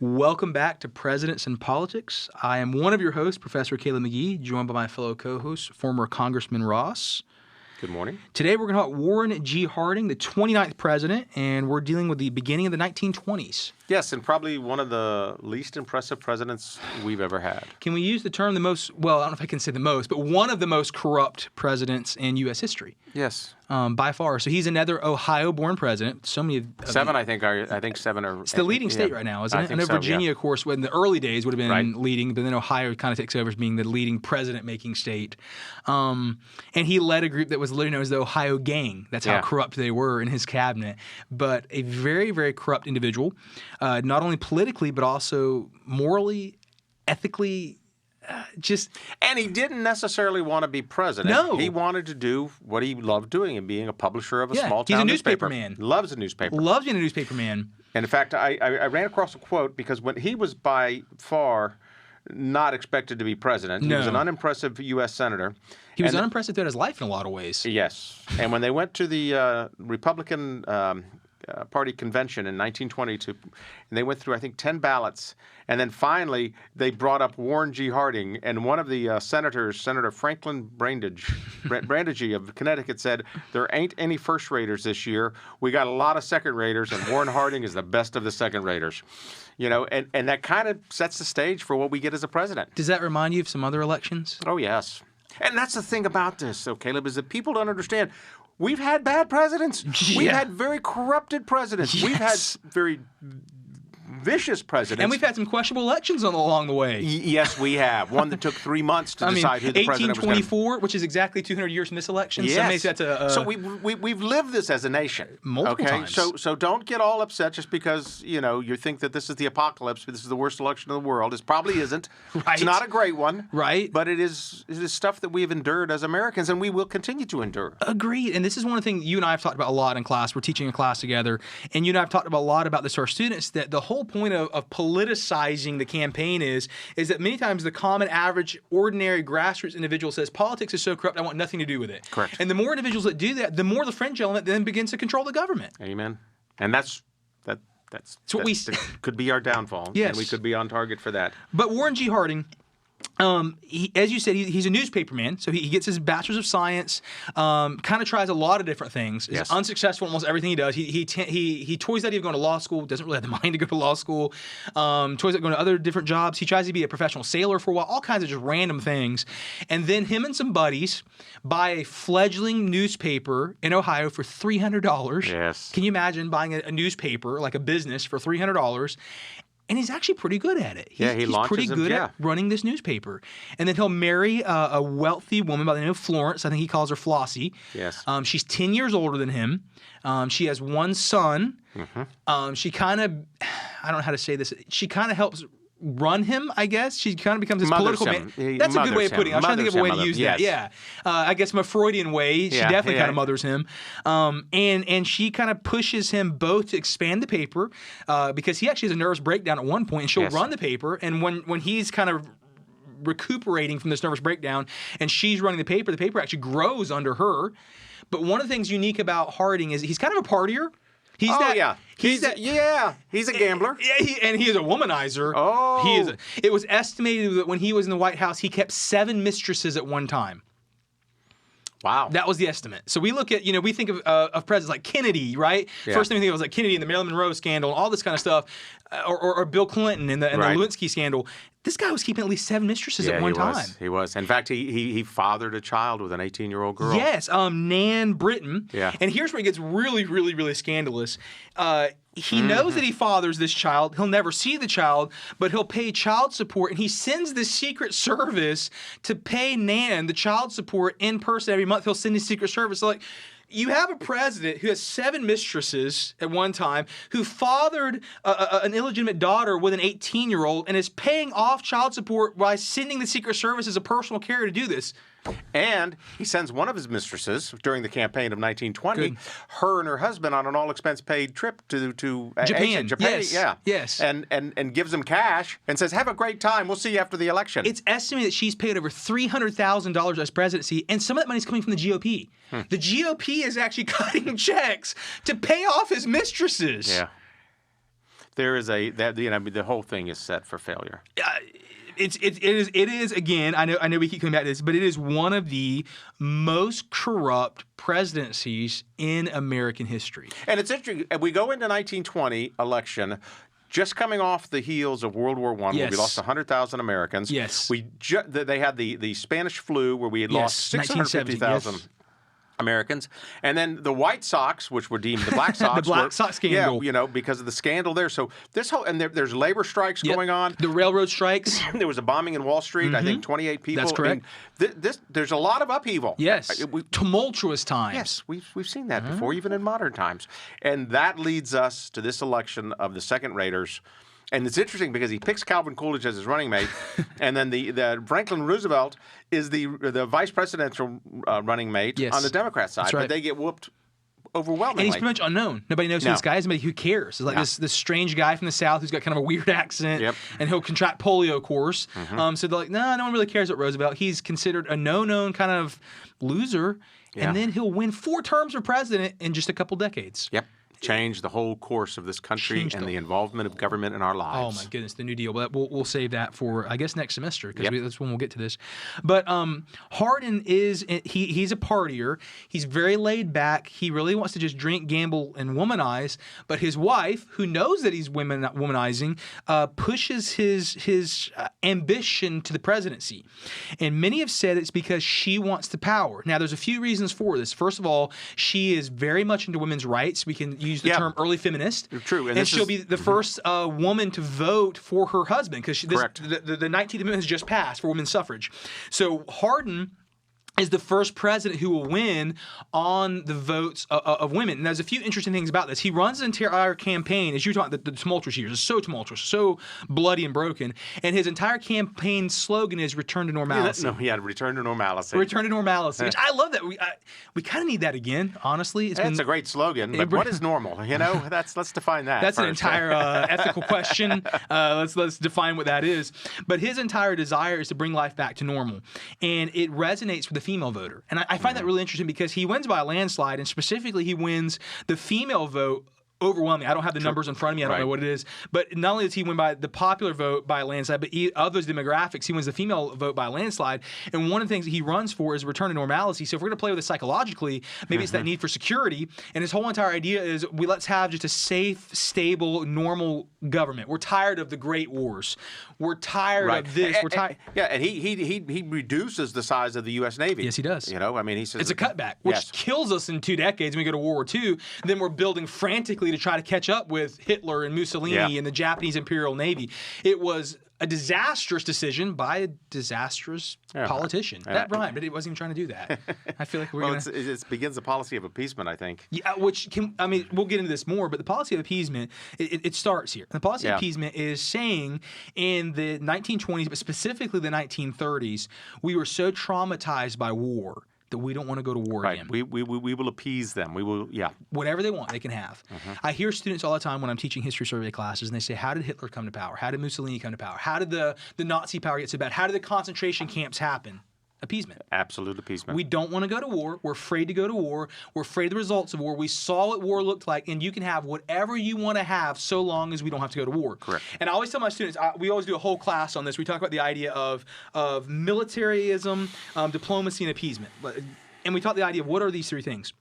Welcome back to Presidents in Politics. I am one of your hosts, Professor Caleb McGee, joined by my fellow co-host, former Congressman Ross. Good morning. Today we're going to talk Warren G. Harding, the 29th president, and we're dealing with the beginning of the 1920s. Yes, and probably one of the least impressive presidents we've ever had. Can we use the term the most, well, I don't know if I can say the most, but one of the most corrupt presidents in U.S. history. Yes. By far. So he's another Ohio-born president. So many seven, I think seven are. It's the leading state right now, isn't it? I know so, Virginia, of course, in the early days would have been Right. leading, but then Ohio kind of takes over as being the leading president-making state. And he led a group that was literally known as the Ohio Gang. That's how corrupt they were in his cabinet. But a very, very corrupt individual, not only politically, but also morally, ethically. And he didn't necessarily want to be president. No. He wanted to do what he loved doing and being a publisher of a small he's town a newspaper newspaper. man. Loves a newspaper. Loves being a newspaper man. And in fact, I ran across a quote because when he was by far not expected to be president. He was an unimpressive U.S. senator. He was unimpressive throughout his life in a lot of ways. Yes. And when they went to the Republican Party convention in 1920, and they went through, I think, 10 ballots. And then finally, they brought up Warren G. Harding. And one of the senators, Senator Franklin Brandegee of Connecticut, said, "There ain't any first-raters this year. We got a lot of second-raters, and Warren Harding is the best of the second-raters." You know, and that kind of sets the stage for what we get as a president. Does that remind you of some other elections? Oh, yes. And that's the thing about this, so Caleb, is that people don't understand. We've had bad presidents. Yeah. We've had very corrupted presidents. Yes. We've had very vicious presidents. And we've had some questionable elections along the way. Yes, we have. One that took 3 months to decide who the president was going to be. 1824, which is exactly 200 years from this election. Yes. So maybe that's So we've lived this as a nation. Multiple times. So don't get all upset just because, you think that this is the apocalypse, this is the worst election in the world. It probably isn't. Right. It's not a great one. Right. But it is stuff that we have endured as Americans, and we will continue to endure. Agreed. And this is one of the things you and I have talked about a lot in class. We're teaching a class together. And you and I have talked about a lot about this to our students, that the whole point of politicizing the campaign is that many times the common, average, ordinary, grassroots individual says, politics is so corrupt, I want nothing to do with it. Correct. And the more individuals that do that, the more the fringe element then begins to control the government. Amen. And that could be our downfall. Yes. And we could be on target for that. But Warren G. Harding, as you said, he's a newspaper man. So he gets his bachelor's of science, kind of tries a lot of different things. Yes. Is unsuccessful in almost everything he does. He toys the idea of going to law school, doesn't really have the mind to go to law school, toys about going to other different jobs. He tries to be a professional sailor for a while, all kinds of just random things. And then him and some buddies buy a fledgling newspaper in Ohio for $300. Yes. Can you imagine buying a newspaper, like a business, for $300? And he's actually pretty good at it. He He's launches pretty good at running this newspaper. And then he'll marry a wealthy woman by the name of Florence. I think he calls her Flossie. Yes. She's 10 years older than him. She has one son. Mm-hmm. She kind of, I don't know how to say this, she kind of helps run him, I guess. She kind of becomes his political man. That's a good way of putting it. I was trying to think of a way to use that. Yeah. I guess from a Freudian way, she definitely kind of mothers him. And she kind of pushes him both to expand the paper because he actually has a nervous breakdown at one point, and she'll run the paper. And when he's kind of recuperating from this nervous breakdown and she's running the paper actually grows under her. But one of the things unique about Harding is he's kind of a partier. He's a gambler. And he is a womanizer. Oh. It was estimated that when he was in the White House, he kept 7 mistresses at one time. Wow. That was the estimate. So we look at, we think of presidents like Kennedy, right? Yeah. First thing we think of was like Kennedy and the Marilyn Monroe scandal and all this kind of stuff, or Bill Clinton and the Lewinsky scandal. This guy was keeping at least 7 mistresses at one time. He was. In fact, he fathered a child with an 18-year-old girl. Yes, Nan Britton. Yeah. And here's where it gets really, really, really scandalous. He knows that he fathers this child. He'll never see the child, but he'll pay child support, and he sends the Secret Service to pay Nan the child support in person every month. He'll send the Secret Service. So, you have a president who has 7 mistresses at one time, who fathered an illegitimate daughter with an 18-year-old and is paying off child support by sending the Secret Service as a personal carrier to do this. And he sends one of his mistresses during the campaign of 1920, her and her husband, on an all-expense-paid trip to Japan. Japan. Yes. And gives them cash and says, "Have a great time. We'll see you after the election." It's estimated that she's paid over $300,000 as presidency, and some of that money's coming from the GOP. The GOP is actually cutting checks to pay off his mistresses. Yeah. there is the whole thing is set for failure. It is again. I know we keep coming back to this, but it is one of the most corrupt presidencies in American history. And it's interesting. We go into 1920 election. Just coming off the heels of World War I, where we lost 100,000 Americans. Yes. They had the Spanish flu, where we had lost 650,000 Americans. And then the White Sox, which were deemed the Black Sox. The Black Sox scandal. Yeah, because of the scandal there. So this whole, and there's labor strikes going on. The railroad strikes. There was a bombing in Wall Street, I think 28 people. That's correct. There's a lot of upheaval. Yes. Tumultuous times. Yes, we've seen that before, even in modern times. And that leads us to this election of the second raters. And it's interesting because he picks Calvin Coolidge as his running mate, and then the Franklin Roosevelt is the vice presidential running mate on the Democrat side. That's right. But they get whooped overwhelmingly. And he's pretty much unknown. Nobody knows who this guy is. Nobody who cares. It's like this strange guy from the South who's got kind of a weird accent, and he'll contract polio, of course. So they're like, no one really cares about Roosevelt. He's considered a no-known kind of loser, and then he'll win 4 terms for president in just a couple decades. Yep. Change the whole course of this country and the involvement of government in our lives. Oh my goodness, the New Deal. But we'll save that for, I guess, next semester, because that's when we'll get to this. But Hardin he's a partier. He's very laid back. He really wants to just drink, gamble, and womanize. But his wife, who knows that he's womanizing, pushes his ambition to the presidency. And many have said it's because she wants the power. Now, there's a few reasons for this. First of all, she is very much into women's rights. We can use the term early feminist. True. And she'll be the first woman to vote for her husband, because the 19th Amendment has just passed for women's suffrage. So Hardin is the first president who will win on the votes of women. And there's a few interesting things about this. He runs an entire campaign, as you talked about, the tumultuous years. It's so tumultuous, so bloody and broken. And his entire campaign slogan is "Return to normalcy." Return to normalcy. Return to normalcy. Which I love that. We kind of need that again, honestly. It's a great slogan, but what is normal? Let's define that. That's first. An entire ethical question. Let's define what that is. But his entire desire is to bring life back to normal. And it resonates with the female voter. And I find that really interesting, because he wins by a landslide, and specifically he wins the female vote overwhelming. I don't have the numbers in front of me. I don't know what it is. But not only does he win by the popular vote by a landslide, but of those demographics, he wins the female vote by a landslide. And one of the things that he runs for is return to normalcy. So if we're going to play with it psychologically, maybe it's that need for security. And his whole entire idea is let's have just a safe, stable, normal government. We're tired of the great wars. We're tired of this. We're tired. And he reduces the size of the U.S. Navy. Yes, he does. He says it's a cutback, which kills us in 2 decades when we go to World War II. Then we're building frantically to try to catch up with Hitler and Mussolini and the Japanese Imperial Navy. It was a disastrous decision by a disastrous politician. That rhymed, but it wasn't even trying to do that. I feel like it begins the policy of appeasement, I think. Yeah, we'll get into this more, but the policy of appeasement, it starts here. And the policy of appeasement is saying in the 1920s, but specifically the 1930s, we were so traumatized by war that we don't want to go to war again. We will appease them. We will, whatever they want, they can have. I hear students all the time when I'm teaching history survey classes, and they say, how did Hitler come to power? How did Mussolini come to power? How did the Nazi power get so bad? How did the concentration camps happen? Appeasement. Absolute appeasement. We don't want to go to war. We're afraid to go to war. We're afraid of the results of war. We saw what war looked like, and you can have whatever you want to have so long as we don't have to go to war. Correct. And I always tell my students, we always do a whole class on this. We talk about the idea of militarism, diplomacy, and appeasement. And we talk the idea of what are these 3 things.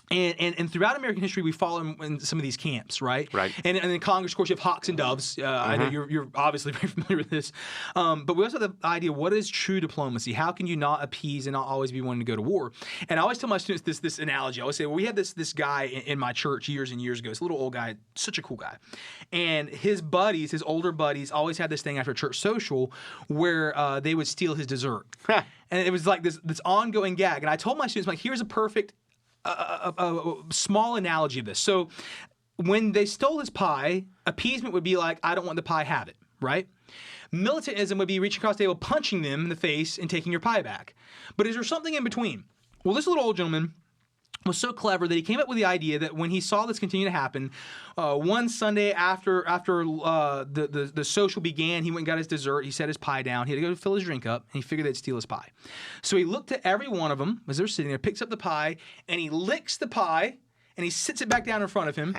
And throughout American history, we follow in some of these camps, right? Right. And in Congress, of course, you have hawks and doves. I know you're obviously very familiar with this. But we also have the idea, what is true diplomacy? How can you not appease and not always be wanting to go to war? And I always tell my students this analogy. I always say, well, we had this guy in my church years and years ago. It's a little old guy, such a cool guy. And his older buddies, always had this thing after church social where they would steal his dessert. And it was like this ongoing gag. And I told my students, here's a perfect a small analogy of this. So when they stole his pie, appeasement would be like, I don't want the pie, have it, right? Militantism would be reaching across the table, punching them in the face, and taking your pie back. But is there something in between? Well, this little old gentleman was so clever that he came up with the idea that when he saw this continue to happen, one Sunday after the social began, he went and got his dessert. He set his pie down. He had to go fill his drink up, and he figured they'd steal his pie. So he looked at every one of them as they're sitting there, picks up the pie, and he licks the pie, and he sits it back down in front of him.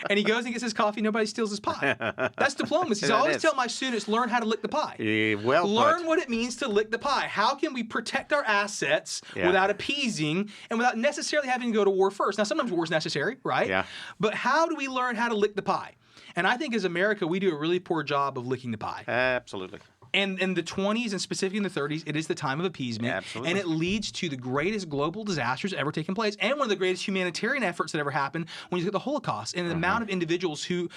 And he goes and gets his coffee. Nobody steals his pie. That's diplomacy. So I always tell my students, learn how to lick the pie. Learn what it means to lick the pie. How can we protect our assets without appeasing and without necessarily having to go to war first? Now, sometimes war is necessary, right? Yeah. But how do we learn how to lick the pie? And I think as America, we do a really poor job of licking the pie. Absolutely. And in the 20s and specifically in the 30s, it is the time of appeasement. Absolutely. And it leads to the greatest global disasters ever taken place and one of the greatest humanitarian efforts that ever happened when you look at the Holocaust and the amount of individuals who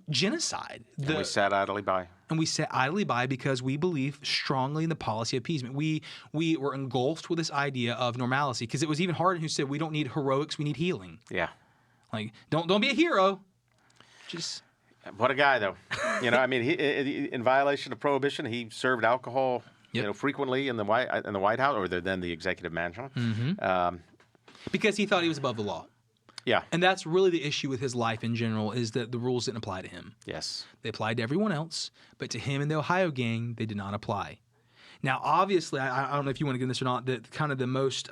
genocide. And we sat idly by. And we sat idly by because we believe strongly in the policy of appeasement. We were engulfed with this idea of normalcy because it was even Hardin who said we don't need heroics, we need healing. Yeah. Like, don't be a hero. Just... What a guy, though. You know, I mean, he, in violation of prohibition, he served alcohol, frequently in the White House, or then the executive mansion. Because he thought he was above the law. Yeah. And that's really the issue with his life in general, is that the rules didn't apply to him. Yes. They applied to everyone else, but to him and the Ohio gang, they did not apply. Now, obviously, I don't know if you want to get into this or not, kind of the most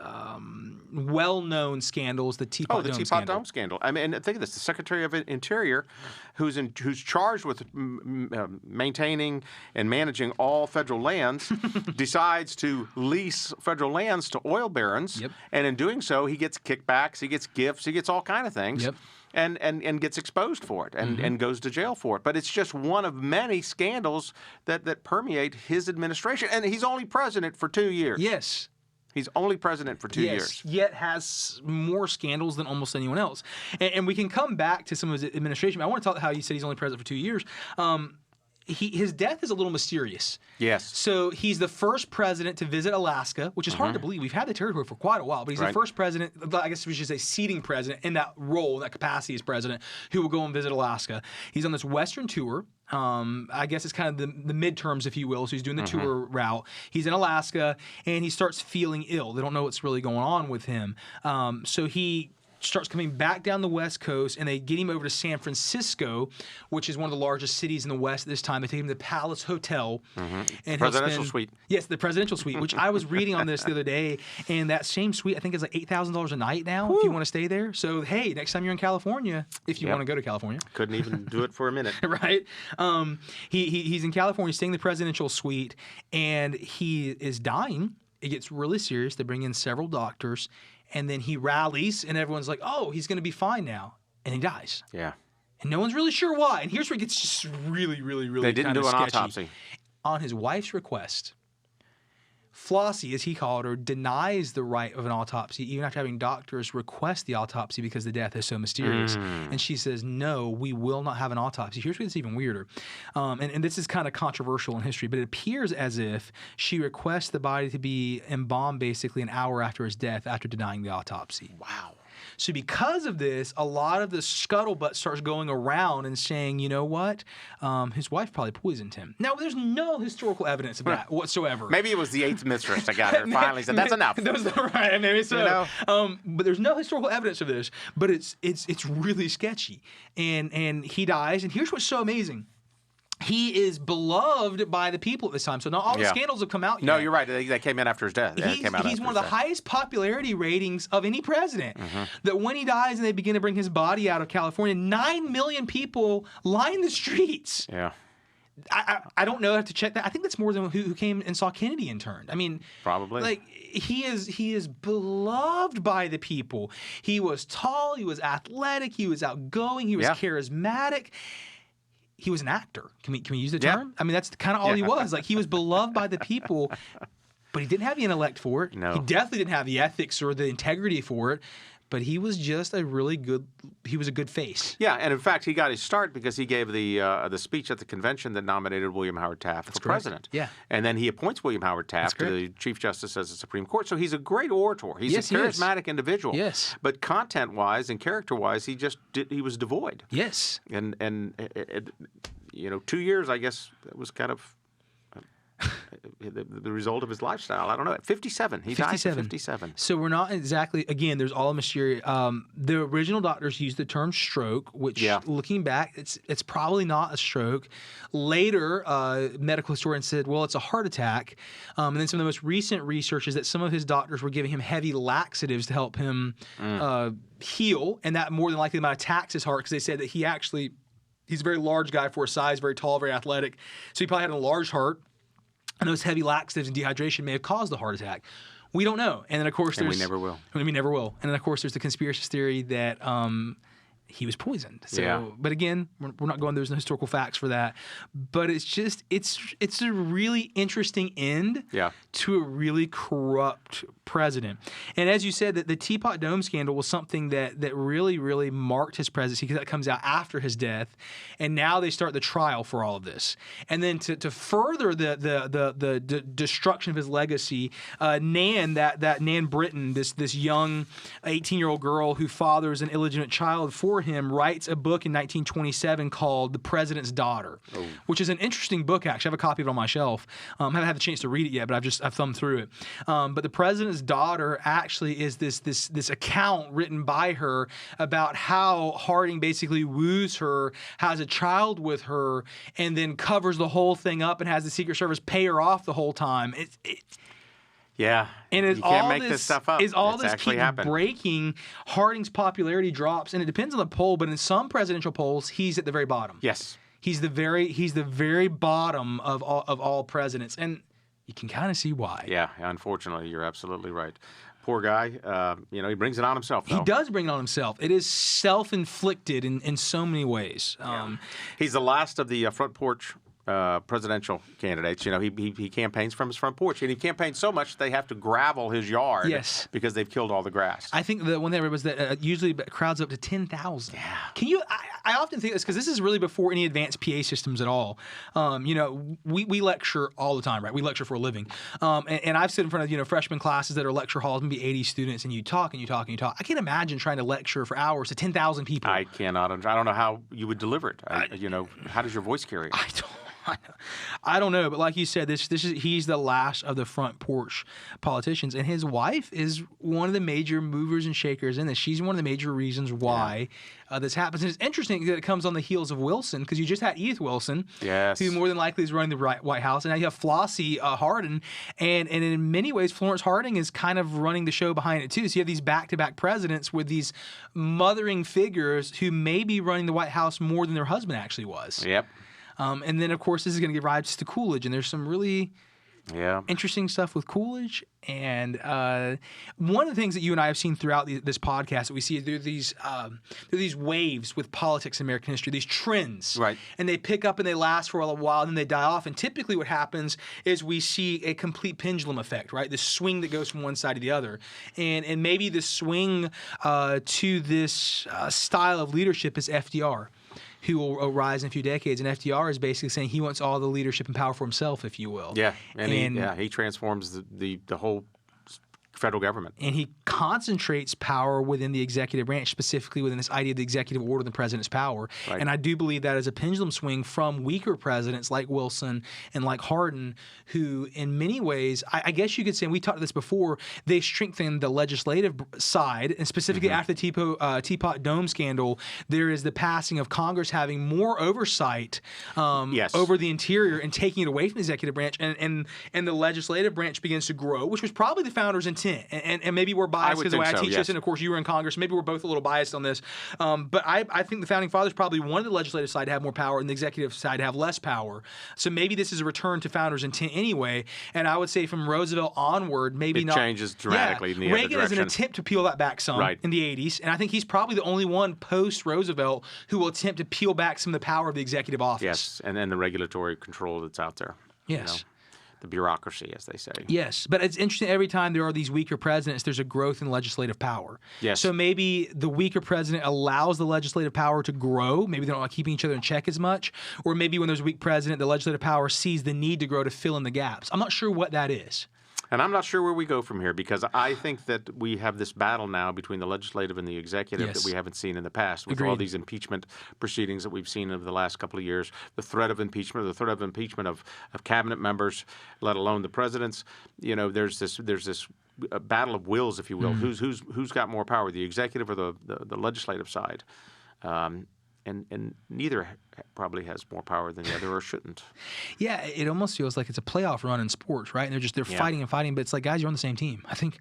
well-known scandals, the Teapot Dome scandal. Oh, the Teapot Dome scandal. I mean, think of this. The Secretary of Interior, who's charged with maintaining and managing all federal lands, decides to lease federal lands to oil barons. Yep. And in doing so, he gets kickbacks, he gets gifts, he gets all kind of things. Yep. And gets exposed for it and goes to jail for it. But it's just one of many scandals that permeate his administration. And he's only president for 2 years. Yes. He's only president for 2 years. Yet has more scandals than almost anyone else. And we can come back to some of his administration. I want to talk how you said he's only president for 2 years. His death is a little mysterious. Yes. So he's the first president to visit Alaska, which is hard to believe. We've had the territory for quite a while, but he's the first president, I guess we should say seating president in that role, that capacity as president, who will go and visit Alaska. He's on this Western tour. I guess it's kind of the midterms, if you will. So he's doing the tour route. He's in Alaska, and he starts feeling ill. They don't know what's really going on with him. So he starts coming back down the West Coast, and they get him over to San Francisco, which is one of the largest cities in the West at this time. They take him to the Palace Hotel. And presidential suite. Yes, the presidential suite, which I was reading on this the other day, and that same suite I think is like $8,000 a night now if you want to stay there. So, hey, next time you're in California, if you want to go to California. Couldn't even do it for a minute. Right? He's in California staying in the presidential suite, and he is dying. It gets really serious. They bring in several doctors. And then he rallies, and everyone's like, oh, he's going to be fine now. And he dies. Yeah. And no one's really sure why. And here's where it gets just really, really, really They didn't do an sketchy. autopsy. On his wife's request, Flossie, as he called her, denies the right of an autopsy, even after having doctors request the autopsy because the death is so mysterious. And she says, no, we will not have an autopsy. Here's where it's even weirder. And this is kind of controversial in history, but it appears as if she requests the body to be embalmed basically an hour after his death after denying the autopsy. Wow. So because of this, a lot of the scuttlebutt starts going around and saying, you know what, his wife probably poisoned him. Now, there's no historical evidence of that whatsoever. Maybe it was the eighth mistress that got her finally said, that's enough. Right, maybe so. You know? But there's no historical evidence of this, but it's really sketchy. And he dies, and here's what's so amazing. He is beloved by the people at this time. So not all the scandals have come out yet. No, you're right. They came in after his death. He's one of the highest popularity ratings of any president. That when he dies and they begin to bring his body out of California, 9 million people line the streets. Yeah. I don't know. I have to check that. I think that's more than who came and saw Kennedy interned. I mean, probably. Like he is beloved by the people. He was tall. He was athletic. He was outgoing. He was charismatic. He was an actor. Can we use the term? Yeah. I mean, that's kind of all he was. Like, he was beloved by the people, but he didn't have the intellect for it. No. He definitely didn't have the ethics or the integrity for it. But he was just a good face. Yeah, and in fact, he got his start because he gave the speech at the convention that nominated William Howard Taft for president. Yeah. And then he appoints William Howard Taft to the Chief Justice of the Supreme Court. So he's a great orator. He's a charismatic individual. Yes. But content-wise and character-wise, he was devoid. Yes. And 2 years, I guess, it was kind of the result of his lifestyle. I don't know. At 57. He died at 57. So we're not exactly, again, there's all mysterious. The original doctors used the term stroke, which looking back, it's probably not a stroke. Later, medical historians said, well, it's a heart attack. And then some of the most recent research is that some of his doctors were giving him heavy laxatives to help him heal. And that more than likely might have taxed his heart because they said that he's a very large guy for his size, very tall, very athletic. So he probably had a large heart. And those heavy laxatives and dehydration may have caused the heart attack. We don't know. And then, of course, we never will. We never will. And then, of course, there's the conspiracy theory that he was poisoned. So, but again, we're not going. There's no historical facts for that. But it's just it's a really interesting end to a really corrupt president. And as you said, that the Teapot Dome scandal was something that really, really marked his presidency because that comes out after his death. And now they start the trial for all of this. And then to further the destruction of his legacy, Nan, that Nan Britton, this young 18-year-old girl who fathers an illegitimate child for him, writes a book in 1927 called The President's Daughter, which is an interesting book, actually. I have a copy of it on my shelf. I haven't had the chance to read it yet, but I've thumbed through it. But The President's Daughter actually is this account written by her about how Harding basically woos her, has a child with her, and then covers the whole thing up and has the Secret Service pay her off the whole time. Yeah, and you can't make this stuff up. Is all this keep breaking? Harding's popularity drops, and it depends on the poll. But in some presidential polls, he's at the very bottom. Yes, he's the very bottom of all presidents, and you can kind of see why. Yeah, unfortunately, you're absolutely right. Poor guy. He brings it on himself, though. He does bring it on himself. It is self-inflicted in so many ways. He's the last of the front porch presidential candidates. He campaigns from his front porch, and he campaigns so much they have to gravel his yard because they've killed all the grass. I think the one there was that usually crowds up to 10,000. Yeah. Can you? I often think this because this is really before any advanced PA systems at all. We lecture all the time, right? We lecture for a living, and I've stood in front of freshman classes that are lecture halls, maybe 80 students, and you talk and you talk and you talk. I can't imagine trying to lecture for hours to 10,000 people. I cannot. I don't know how you would deliver it. How does your voice carry it? I don't know, but like you said, he's the last of the front porch politicians, and his wife is one of the major movers and shakers in this. She's one of the major reasons why this happens. And it's interesting that it comes on the heels of Wilson, because you just had Edith Wilson, who more than likely is running the White House, and now you have Flossie Harding, and in many ways, Florence Harding is kind of running the show behind it too. So you have these back-to-back presidents with these mothering figures who may be running the White House more than their husband actually was. Yep. And then, of course, this is going to give rise to Coolidge, and there's some really interesting stuff with Coolidge. And one of the things that you and I have seen throughout this podcast that we see there are these waves with politics in American history, these trends. Right. And they pick up and they last for a little while, and then they die off. And typically what happens is we see a complete pendulum effect, right? This swing that goes from one side to the other. And maybe the swing to this style of leadership is FDR, who will arise in a few decades. And FDR is basically saying he wants all the leadership and power for himself, if you will. Yeah, and he transforms the whole federal government. And he concentrates power within the executive branch, specifically within this idea of the executive order, the president's power. Right. And I do believe that is a pendulum swing from weaker presidents like Wilson and like Harding, who in many ways, I guess you could say, and we talked about this before, they strengthened the legislative side, and specifically after the Teapot Dome scandal, there is the passing of Congress having more oversight over the interior and taking it away from the executive branch, and the legislative branch begins to grow, which was probably the founders' intent. And maybe we're biased because the way I teach this, and of course you were in Congress, maybe we're both a little biased on this. But I think the founding fathers probably wanted the legislative side to have more power and the executive side to have less power. So maybe this is a return to founders' intent anyway. And I would say from Roosevelt onward, maybe not. It changes dramatically in the other direction. Reagan is an attempt to peel that back some in the 80s. And I think he's probably the only one post-Roosevelt who will attempt to peel back some of the power of the executive office. Yes, and then the regulatory control that's out there. Yes. The bureaucracy, as they say. Yes, but it's interesting. Every time there are these weaker presidents, there's a growth in legislative power. Yes. So maybe the weaker president allows the legislative power to grow. Maybe they're not keeping each other in check as much. Or maybe when there's a weak president, the legislative power sees the need to grow to fill in the gaps. I'm not sure what that is. And I'm not sure where we go from here, because I think that we have this battle now between the legislative and the executive that we haven't seen in the past, with all these impeachment proceedings that we've seen over the last couple of years. The threat of impeachment of cabinet members, let alone the presidents. You know, there's this battle of wills, if you will. Who's got more power, the executive or the legislative side? And neither probably has more power than the other, or shouldn't. Yeah, it almost feels like it's a playoff run in sports, right? And they're fighting and fighting, but it's like, guys, you're on the same team. I think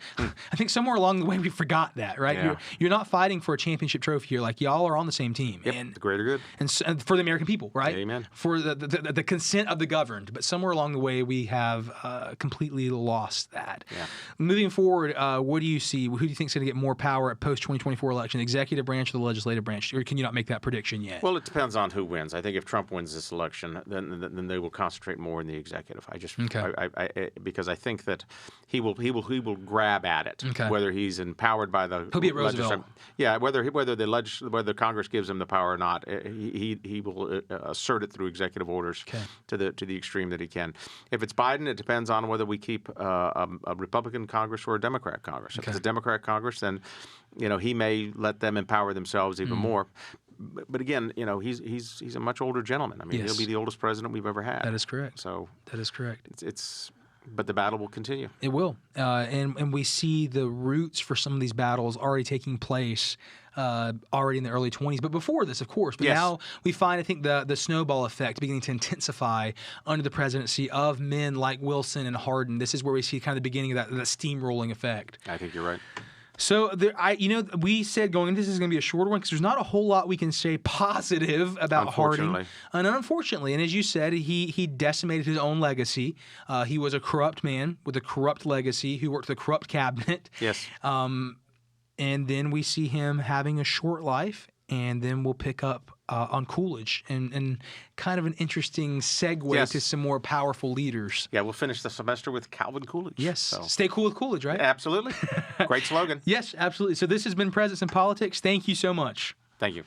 somewhere along the way we forgot that, right? Yeah. You're not fighting for a championship trophy here. Like, y'all are on the same team. Yep, and the greater good. And for the American people, right? Amen. For the consent of the governed. But somewhere along the way we have completely lost that. Yeah. Moving forward, what do you see? Who do you think is going to get more power at post-2024 election, the executive branch or the legislative branch? Or can you not make that prediction yet? Well, it depends on who wins. I think if Trump wins this election, then they will concentrate more in the executive. Because I think that he will grab at it, whether he's empowered by the. He'll be at Roosevelt. Yeah, whether Congress gives him the power or not, he will assert it through executive orders to the extreme that he can. If it's Biden, it depends on whether we keep a Republican Congress or a Democrat Congress. If it's a Democrat Congress, then he may let them empower themselves even more. But again, he's a much older gentleman. I mean, he'll be the oldest president we've ever had. That is correct. So that is correct. But the battle will continue. It will, and we see the roots for some of these battles already taking place already in the early 20s. But before this, of course. But now we find, I think, the snowball effect beginning to intensify under the presidency of men like Wilson and Hardin. This is where we see kind of the beginning of that steamrolling effect. I think you're right. So we said going into this is going to be a shorter one because there's not a whole lot we can say positive about Harding. And unfortunately, and as you said, he decimated his own legacy. He was a corrupt man with a corrupt legacy who worked the corrupt cabinet. Yes. And then we see him having a short life, and then we'll pick up on Coolidge and kind of an interesting segue to some more powerful leaders. Yeah, we'll finish the semester with Calvin Coolidge. Yes. So. Stay cool with Coolidge, right? Absolutely. Great slogan. Yes, absolutely. So this has been Presidents in Politics. Thank you so much. Thank you.